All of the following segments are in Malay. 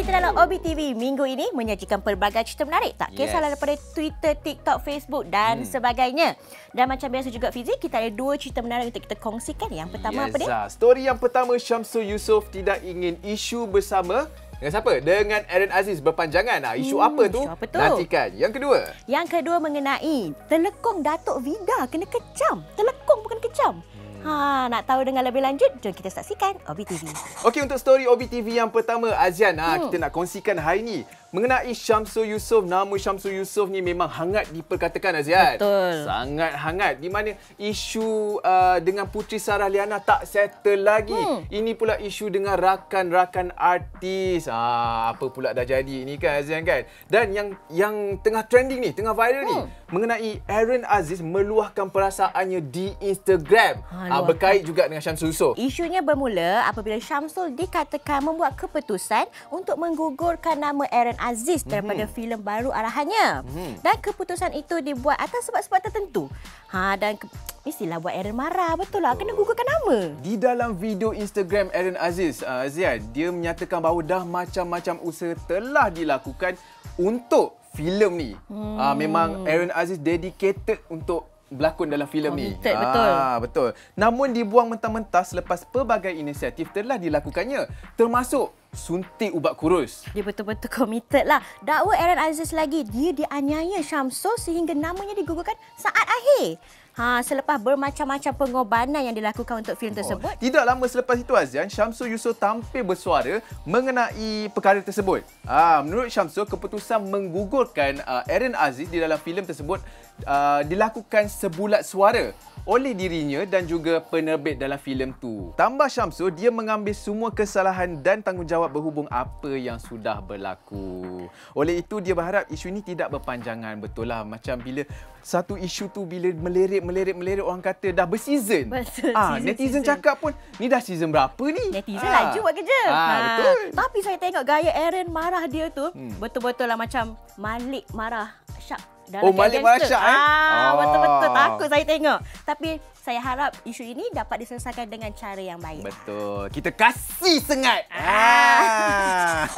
kita dalam OBTV minggu ini menyajikan pelbagai cerita menarik. Tak kisahlah daripada Twitter, TikTok, Facebook dan sebagainya. Dan macam biasa juga Fizi, kita ada dua cerita menarik untuk kita kongsikan. Yang pertama apa dia? Story yang pertama, Syamsul Yusof tidak ingin isu bersama dengan siapa? Dengan Aaron Aziz berpanjangan. Isu apa tu? Nantikan. Yang kedua? Yang kedua mengenai telekong Datuk Vida kena kecam. Telekong bukan kecam. Nak tahu dengan lebih lanjut, jom kita saksikan OBTV. Okey, untuk story OBTV yang pertama, Azian, kita nak kongsikan hari ini mengenai Syamsul Yusof. Nama Syamsul Yusof ni memang hangat diperkatakan, Azian. Betul. Sangat hangat. Di mana isu dengan Puteri Sarah Liana tak settle lagi. Ini pula isu dengan rakan-rakan artis. Apa pula dah jadi ni kan, Azian kan? Dan yang tengah trending ni, tengah viral ni, mengenai Aaron Aziz meluahkan perasaannya di Instagram. Berkait juga dengan Syamsul Yusof. Isunya bermula apabila Syamsul dikatakan membuat keputusan untuk menggugurkan nama Aaron Aziz daripada filem baru arahannya. Dan keputusan itu dibuat atas sebab-sebab tertentu. Dan mestilah buat Aaron marah. Betul lah, kena gugurkan nama. Di dalam video Instagram Aaron Aziz, Zian, dia menyatakan bahawa dah macam-macam usaha telah dilakukan untuk filem ni. Memang Aaron Aziz dedicated untuk berlakon dalam filem ni. Betul. Namun dibuang mentah-mentah selepas pelbagai inisiatif telah dilakukannya, termasuk suntik ubat kurus. Dia betul-betul committed lah. Dakwa Aaron Aziz lagi, dia dianiaya Syamsul sehingga namanya digugurkan saat akhir. Selepas bermacam-macam pengorbanan yang dilakukan untuk filem tersebut. Tidak lama selepas itu, Azian, Syamsul Yusof tampil bersuara mengenai perkara tersebut. Menurut Syamsul, keputusan menggugurkan Aaron Aziz di dalam filem tersebut dilakukan sebulat suara oleh dirinya dan juga penerbit dalam filem tu. Tambah Syamsul, dia mengambil semua kesalahan dan tanggungjawab berhubung apa yang sudah berlaku. Oleh itu, dia berharap isu ini tidak berpanjangan. Betul lah, macam bila satu isu tu bila melirik orang kata dah bersizon. Betul. Netizen cakap pun, ni dah season berapa ni? Netizen laju buat kerja. Betul. Tapi saya tengok gaya Aaron marah dia tu, betul-betul lah macam Malik marah Syak. Malik marah Syak Betul-betul takut saya tengok. Tapi saya harap isu ini dapat diselesaikan dengan cara yang baik. Betul. Kita kasih sengat.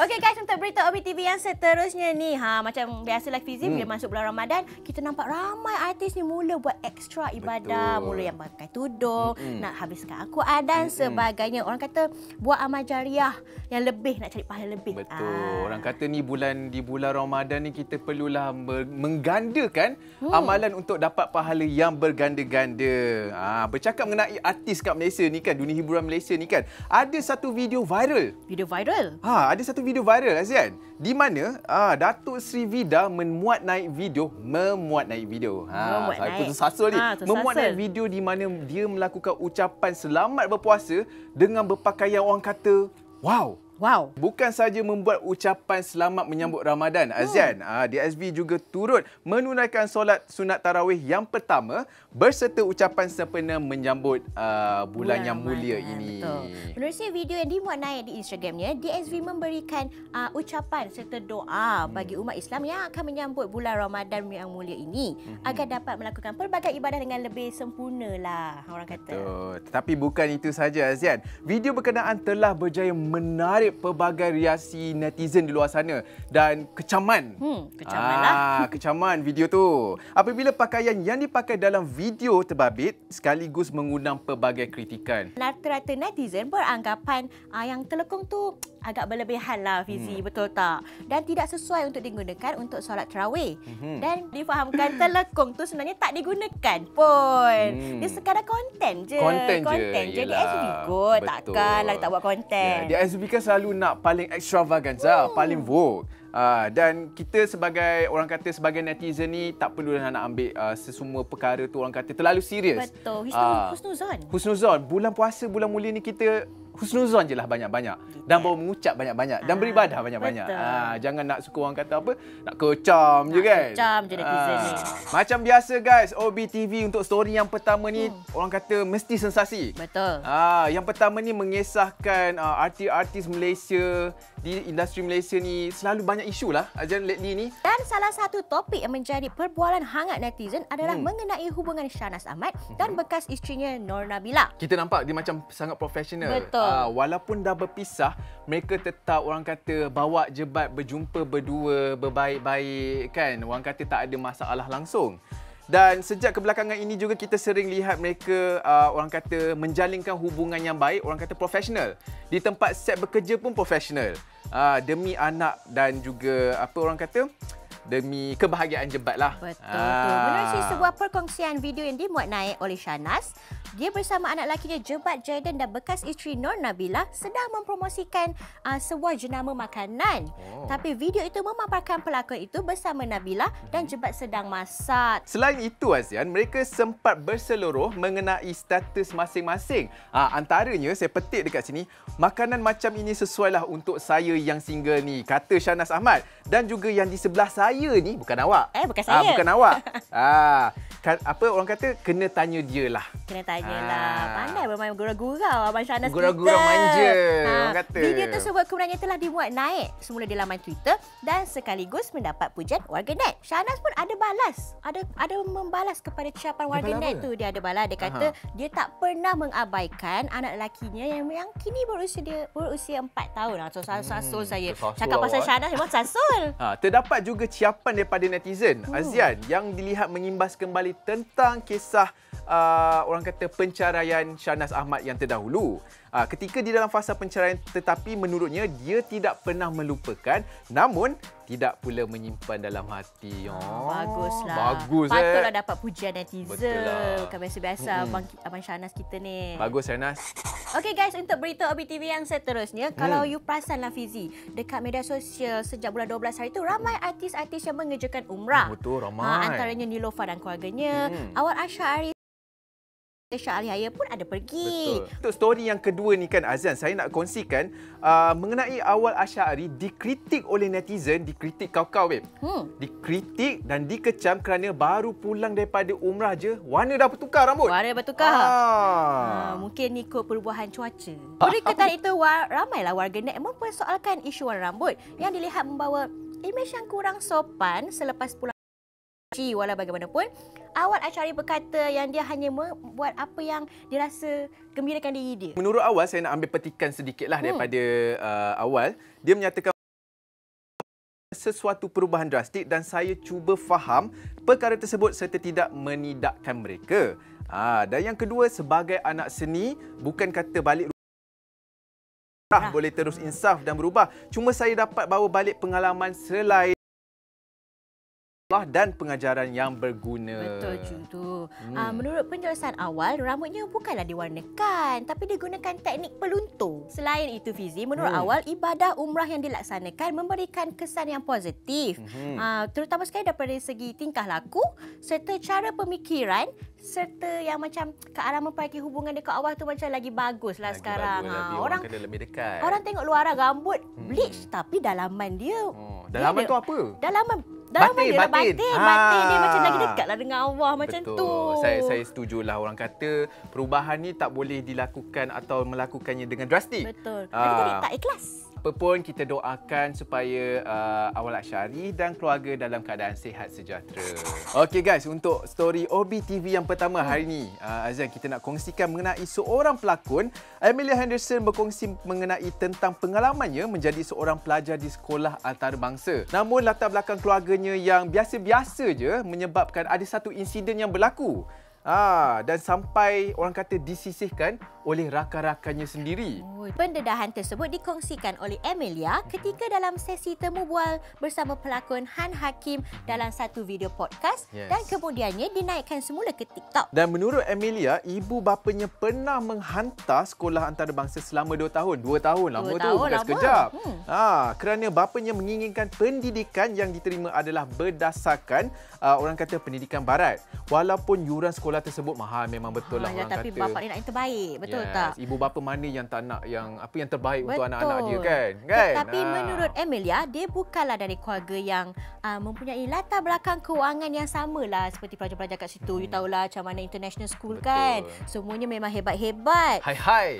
Okey guys, untuk berita OBTV yang seterusnya ni, macam biasalah Fizi, bila masuk bulan Ramadan, kita nampak ramai artis ni mula buat ekstra ibadah. Mula yang pakai tudung, nak habiskan Al-Quran dan sebagainya. Orang kata buat amal jariah yang lebih, nak cari pahala lebih. Betul. Orang kata ni di bulan Ramadan ni kita perlulah menggandakan amalan untuk dapat pahala yang berganda-ganda. Bercakap mengenai artis kat Malaysia ni kan, dunia hiburan Malaysia ni kan, ada satu video viral. Ada satu video viral, Azian, di mana Datuk Sri Vida memuat naik video. Saya putus asa ni. Memuat naik video di mana dia melakukan ucapan selamat berpuasa dengan berpakaian orang kata wow. Bukan saja membuat ucapan selamat menyambut Ramadan, Azian. DSV juga turut menunaikan solat sunat tarawih yang pertama berserta ucapan sempena menyambut bulan yang mulia ini. Betul. Menerusi video yang dimuat naik di Instagramnya, DSV memberikan ucapan serta doa bagi umat Islam yang akan menyambut bulan Ramadan yang mulia ini agar dapat melakukan pelbagai ibadah dengan lebih sempurna lah, orang kata. Betul. Tetapi bukan itu saja, Azian. Video berkenaan telah berjaya menarik pelbagai reaksi netizen di luar sana dan kecaman. Kecaman video tu. Apabila pakaian yang dipakai dalam video terbabit sekaligus mengundang pelbagai kritikan. Rata-rata netizen beranggapan yang telekong tu agak berlebihan lah, Fizi, betul tak? Dan tidak sesuai untuk digunakan untuk solat tarawih. Dan difahamkan telekong tu sebenarnya tak digunakan pun. Dia sekadar konten je. Jadi SB kot. Takkanlah tak buat konten. DSV kan selalu nak paling extravaganza, paling vogue. Dan kita sebagai orang kata sebagai netizen ni tak perlu nak ambil sesemua perkara tu orang kata terlalu serius. Betul. Husnuzon. Bulan puasa, bulan mulia ni kita husnuzon je lah banyak-banyak. Dan baru mengucap banyak-banyak. Dan beribadah banyak-banyak. Jangan nak suka orang kata apa, nak kecam je kan. Kecam je netizen ni. Macam biasa guys, OBTV untuk story yang pertama ni orang kata mesti sensasi. Betul. Yang pertama ni mengisahkan artis-artis Malaysia di industri Malaysia ni selalu banyak isu lah Azian lately ni. Dan salah satu topik yang menjadi perbualan hangat netizen adalah mengenai hubungan Shahnaz Ahmad dan bekas isterinya Nur Nabila. Kita nampak dia macam sangat profesional. Betul. Walaupun dah berpisah, mereka tetap orang kata bawa jebat berjumpa berdua, berbaik-baik kan. Orang kata tak ada masalah langsung. Dan sejak kebelakangan ini juga kita sering lihat mereka orang kata menjalinkan hubungan yang baik, orang kata profesional. Di tempat set bekerja pun profesional. Demi anak dan juga apa orang kata, demi kebahagiaan jebat lah. Betul. Menerusi sebuah perkongsian video yang dimuat naik oleh Shahnaz, dia bersama anak lakinya Jebat Jayden dan bekas isteri Nur Nabila sedang mempromosikan sebuah jenama makanan. Tapi video itu memaparkan pelakon itu bersama Nabila dan Jebat sedang masak. Selain itu Azian, mereka sempat berseluruh mengenai status masing-masing. Antaranya saya petik dekat sini, makanan macam ini sesuailah untuk saya yang single ni, kata Shahnaz Ahmad. Dan juga yang di sebelah saya ni, bukan awak. Bukan saya. Bukan awak. Apa orang kata, kena tanya dia lah. Kena tanyalah. Pandai bermain gurau-gurau Abang Shahnaz kita. Gurau-gurau manja, orang kata. Video tersebut kemudiannya telah dimuat naik semula di laman Twitter dan sekaligus mendapat pujian warganet. Shahnaz pun ada balas. Ada membalas kepada ucapan warganet tu. Dia ada balas. Dia kata dia tak pernah mengabaikan anak lakinya yang kini berusia 4 tahun. Sasul saya. Cakap pasal Shahnaz memang sasul. Terdapat juga ciapan daripada netizen Azian yang dilihat mengimbas kembali tentang kisah orang kata penceraian Shahnaz Ahmad yang terdahulu. Ketika di dalam fasa penceraian, tetapi menurutnya dia tidak pernah melupakan, namun tidak pula menyimpan dalam hati. Baguslah. Bagus. Patutlah dapat pujian netizen. Betul lah. Bukan biasa-biasa Abang Shahnaz kita ni. Bagus Shahnaz. Okey guys, untuk berita OBTV yang seterusnya, kalau you perasanlah Fizi, dekat media sosial sejak bulan 12 hari tu ramai artis-artis yang mengerjakan umrah. Betul, ramai. Antaranya Niloufar dan keluarganya, Awal Asy'ari, Syah Alihaya pun ada pergi. Betul. Untuk story yang kedua ni kan Azan, saya nak kongsikan mengenai Awal Asy'ari dikritik oleh netizen, dikritik kau-kau babe. Dikritik dan dikecam kerana baru pulang daripada umrah je, warna dah bertukar rambut. Warna bertukar. Mungkin ikut perubahan cuaca. Berikutan itu, ramailah warganet mempersoalkan isu warna rambut yang dilihat membawa imej yang kurang sopan selepas pulang. Walau bagaimanapun, Awal Asy'ari berkata yang dia hanya membuat apa yang dirasa gembirakan diri dia. Menurut Awal, saya nak ambil petikan sedikitlah daripada Awal. Dia menyatakan sesuatu perubahan drastik dan saya cuba faham perkara tersebut serta tidak menidakkan mereka. Dan yang kedua, sebagai anak seni, bukan kata balik boleh terus insaf dan berubah. Cuma saya dapat bawa balik pengalaman selain dan pengajaran yang berguna. Betul tu. Menurut penjelasan Awal, rambutnya bukanlah diwarnakan tapi digunakan teknik peluntur. Selain itu Fizi, menurut Awal, ibadah umrah yang dilaksanakan memberikan kesan yang positif. Terutama sekali daripada segi tingkah laku serta cara pemikiran serta yang macam ke arah memperbaiki hubungan dekat awal tu macam lagi baguslah lagi sekarang. Orang kena lebih dekat. Orang tengok luaran rambut bleach tapi dalaman dia. Dalaman tu apa? Dalaman batin. Batin dia macam lagi dekatlah dengan Allah. Betul. Macam tu. Saya setujulah. Orang kata perubahan ni tak boleh dilakukan atau melakukannya dengan drastik. Betul. Jadi tak ikhlas. Apa pun kita doakan supaya Awal Asy'ari dan keluarga dalam keadaan sihat sejahtera. Okey guys, untuk story OBTV yang pertama hari ni, Azan, kita nak kongsikan mengenai seorang pelakon. Amelia Henderson berkongsi mengenai tentang pengalamannya menjadi seorang pelajar di sekolah antarabangsa. Namun latar belakang keluarganya yang biasa-biasa je menyebabkan ada satu insiden yang berlaku. Dan sampai orang kata disisihkan oleh rakan-rakannya sendiri. Pendedahan tersebut dikongsikan oleh Amelia ketika dalam sesi temu bual bersama pelakon Han Hakim dalam satu video podcast dan kemudiannya dinaikkan semula ke TikTok. Dan menurut Amelia, ibu bapanya pernah menghantar sekolah antarabangsa selama 2 tahun. 2 tahun lama tu, bukan sekejap. Kerana bapanya menginginkan pendidikan yang diterima adalah berdasarkan orang kata pendidikan barat. Walaupun yuran sekolah tersebut mahal, memang betul lah orang tapi kata. Tapi bapa ni nak yang terbaik, betul tak? Ibu bapa mana yang tak nak yang terbaik untuk anak-anak dia kan? Tapi menurut Amelia, dia bukanlah dari keluarga yang mempunyai latar belakang kewangan yang samalah seperti pelajar-pelajar kat situ. You tahulah macam mana international school kan. Semuanya memang hebat-hebat. Hai.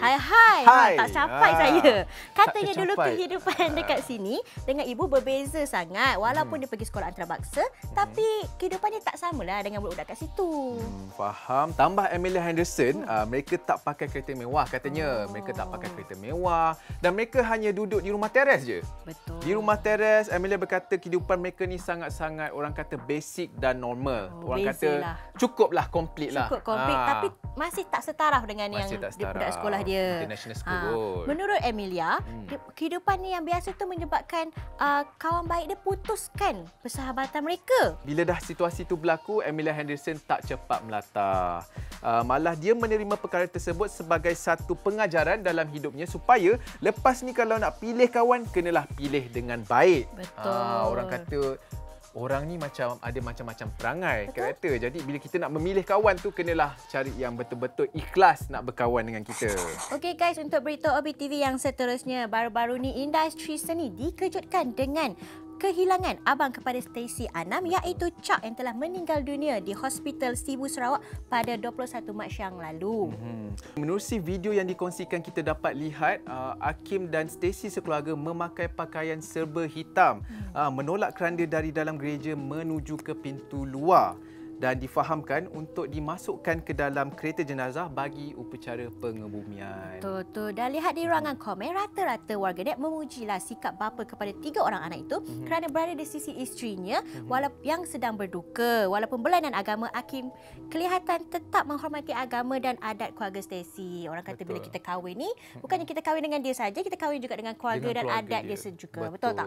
Tak capai saya. Katanya dulu kehidupan dekat sini dengan ibu berbeza sangat. Walaupun dia pergi sekolah antarabangsa, tapi kehidupannya tak samalah dengan budak-budak kat situ. Faham. Tambah Amelia Henderson, mereka tak pakai kereta kereta mewah katanya. Mereka tak pakai kereta mewah dan mereka hanya duduk di rumah teres je. Betul. Di rumah teres, Amelia berkata kehidupan mereka ni sangat-sangat orang kata basic dan normal. Orang kata cukuplah, komplit lah. Cukup komplit tapi masih tak setaraf dengan yang budak sekolah dia. International school. Menurut Amelia, kehidupan ni yang biasa tu menyebabkan kawan baik dia putuskan persahabatan mereka. Bila dah situasi itu berlaku, Amelia Henderson tak cepat melata. Malah dia menerima perkara tersebut sebagai satu pengajaran dalam hidupnya supaya lepas ni kalau nak pilih kawan, kenalah pilih dengan baik. Betul. Orang kata orang ni macam ada macam-macam perangai, karakter. Jadi bila kita nak memilih kawan tu, kenalah cari yang betul-betul ikhlas nak berkawan dengan kita. Okey guys, untuk berita OBTV yang seterusnya, baru-baru ni industri seni dikejutkan dengan kehilangan abang kepada Stacey Anam iaitu Chuck yang telah meninggal dunia di Hospital Sibu Sarawak pada 21 Mac yang lalu. Menerusi video yang dikongsikan, kita dapat lihat Hakim dan Stacey sekeluarga memakai pakaian serba hitam menolak keranda dari dalam gereja menuju ke pintu luar dan difahamkan untuk dimasukkan ke dalam kereta jenazah bagi upacara pengebumian. Betul. Dan lihat di ruangan komen, rata-rata warganet memujilah sikap bapa kepada 3 orang anak itu kerana berada di sisi isterinya yang sedang berduka. Walaupun berlainan agama, Hakim kelihatan tetap menghormati agama dan adat keluarga Stacey. Orang kata bila kita kahwin ni, bukannya kita kahwin dengan dia saja, kita kahwin juga dengan keluarga dan adat dia juga. Betul tak?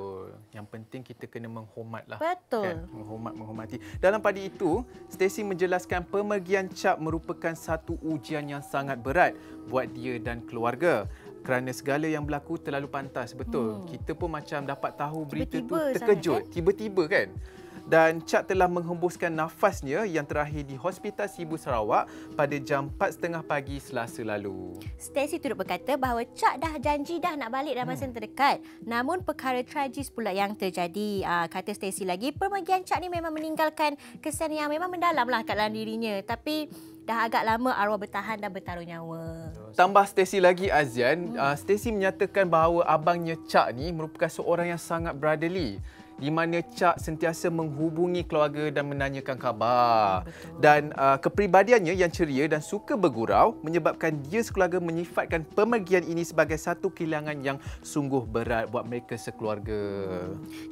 Yang penting kita kena menghormatlah. Betul. Kan? Menghormati. Dalam pada itu, Stacey menjelaskan pemergian Chuck merupakan satu ujian yang sangat berat buat dia dan keluarga. Kerana segala yang berlaku terlalu pantas. Betul. Kita pun macam dapat tahu berita tu terkejut. Tiba-tiba kan. Dan Chuck telah menghembuskan nafasnya yang terakhir di Hospital Sibu Sarawak pada jam 4.30 pagi Selasa lalu. Stacey turut berkata bahawa Chuck dah janji dah nak balik dalam masa yang terdekat. Namun perkara tragis pula yang terjadi. Kata Stacey lagi, pemergian Chuck ni memang meninggalkan kesan yang memang mendalam lah kat dalam dirinya. Tapi dah agak lama arwah bertahan dan bertaruh nyawa. Tambah Stacey lagi, Azian, Stacey menyatakan bahawa abangnya Chuck ni merupakan seorang yang sangat brotherly, di mana Chuck sentiasa menghubungi keluarga dan menanyakan khabar. Dan kepribadiannya yang ceria dan suka bergurau menyebabkan dia sekeluarga menyifatkan pemergian ini sebagai satu kehilangan yang sungguh berat buat mereka sekeluarga.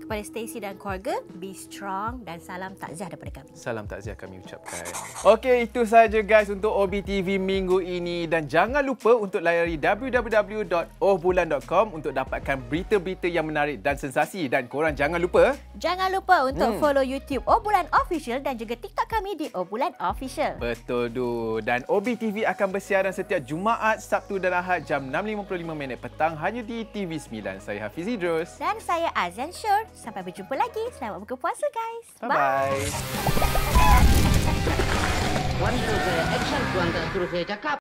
Kepada Stacey dan keluarga, be strong dan salam takziah daripada kami. Salam takziah kami ucapkan. Okey, itu sahaja guys untuk OBTV minggu ini. Dan jangan lupa untuk layari www.ohbulan.com untuk dapatkan berita-berita yang menarik dan sensasi. Dan korang jangan lupa untuk follow YouTube Obulan Official dan juga TikTok kami di Obulan Official. Betul tu. Dan OBTV akan bersiaran setiap Jumaat, Sabtu dan Ahad jam 6.55 petang hanya di TV9. Saya Hafiz Idrus. Dan saya Azian Syur. Sampai berjumpa lagi. Selamat berbuka puasa guys. Bye-bye. Tuan suruh saya action, tuan tak suruh saya cakap.